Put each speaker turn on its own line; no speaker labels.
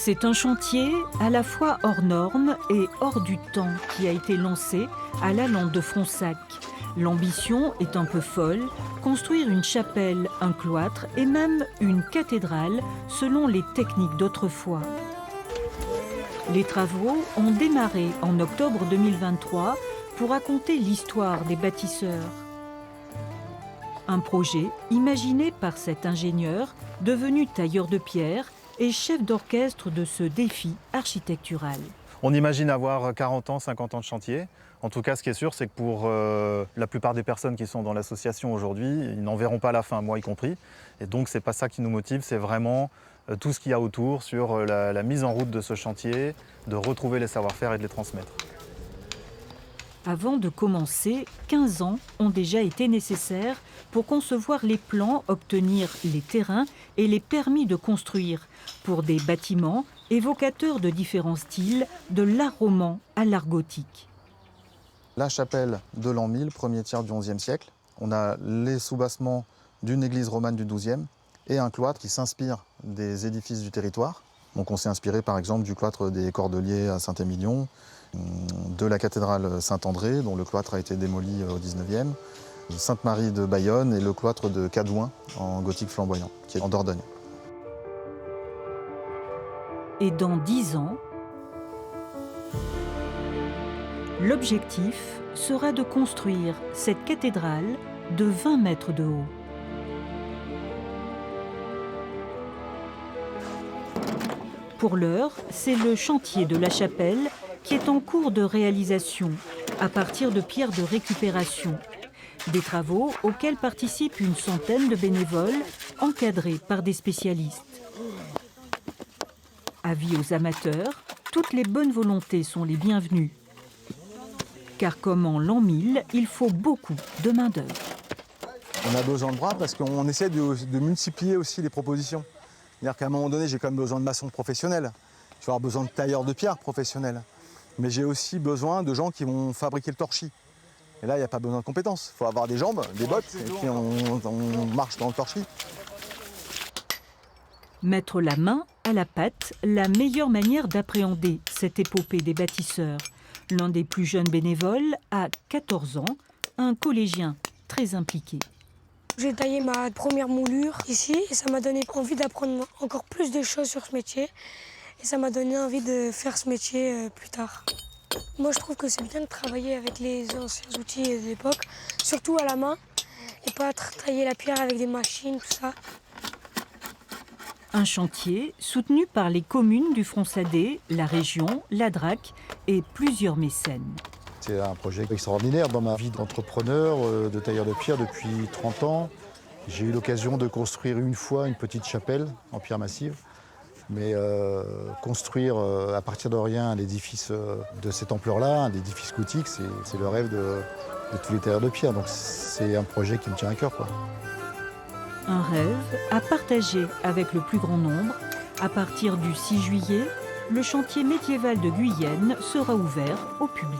C'est un chantier à la fois hors norme et hors du temps qui a été lancé à la Lande de Fronsac. L'ambition est un peu folle, construire une chapelle, un cloître et même une cathédrale selon les techniques d'autrefois. Les travaux ont démarré en octobre 2023 pour raconter l'histoire des bâtisseurs. Un projet imaginé par cet ingénieur, devenu tailleur de pierre et chef d'orchestre de ce défi architectural.
On imagine avoir 40 ans, 50 ans de chantier. En tout cas, ce qui est sûr, c'est que pour la plupart des personnes qui sont dans l'association aujourd'hui, ils n'en verront pas la fin, moi y compris. Et donc, c'est pas ça qui nous motive, c'est vraiment tout ce qu'il y a autour sur la mise en route de ce chantier, de retrouver les savoir-faire et de les transmettre.
Avant de commencer, 15 ans ont déjà été nécessaires pour concevoir les plans, obtenir les terrains et les permis de construire pour des bâtiments évocateurs de différents styles, de l'art roman à l'art gothique.
La chapelle de l'an 1000, premier tiers du XIe siècle. On a les soubassements d'une église romane du XIIe et un cloître qui s'inspire des édifices du territoire. Donc on s'est inspiré par exemple du cloître des Cordeliers à Saint-Émilion, de la cathédrale Saint-André, dont le cloître a été démoli au XIXe, Sainte-Marie de Bayonne et le cloître de Cadouin en gothique flamboyant, qui est en Dordogne.
Et dans 10 ans, l'objectif sera de construire cette cathédrale de 20 mètres de haut. Pour l'heure, c'est le chantier de la chapelle qui est en cours de réalisation à partir de pierres de récupération. Des travaux auxquels participent une centaine de bénévoles encadrés par des spécialistes. Avis aux amateurs, toutes les bonnes volontés sont les bienvenues. Car comme en l'an 1000, il faut beaucoup de main-d'œuvre.
On a besoin de bras parce qu'on essaie de multiplier aussi les propositions. C'est-à-dire qu'à un moment donné, j'ai quand même besoin de maçons professionnels. Je vais avoir besoin de tailleurs de pierre professionnels. Mais j'ai aussi besoin de gens qui vont fabriquer le torchis. Et là, il n'y a pas besoin de compétences. Il faut avoir des jambes, des bottes, et puis on marche dans le torchis.
Mettre la main à la pâte, la meilleure manière d'appréhender cette épopée des bâtisseurs. L'un des plus jeunes bénévoles a 14 ans, un collégien très impliqué.
J'ai taillé ma première moulure ici et ça m'a donné envie d'apprendre encore plus de choses sur ce métier. Et ça m'a donné envie de faire ce métier plus tard. Moi, je trouve que c'est bien de travailler avec les anciens outils de l'époque, surtout à la main, et pas tailler la pierre avec des machines, tout ça.
Un chantier soutenu par les communes du Fronsadais, la région, la DRAC et plusieurs mécènes.
C'est un projet extraordinaire dans ma vie d'entrepreneur, de tailleur de pierre depuis 30 ans. J'ai eu l'occasion de construire une fois une petite chapelle en pierre massive. Mais construire à partir de rien un édifice de cette ampleur-là, un édifice gothique, c'est le rêve de tous les tailleurs de pierre. Donc c'est un projet qui me tient à cœur, quoi.
Un rêve à partager avec le plus grand nombre. À partir du 6 juillet, le chantier médiéval de Guyenne sera ouvert au public.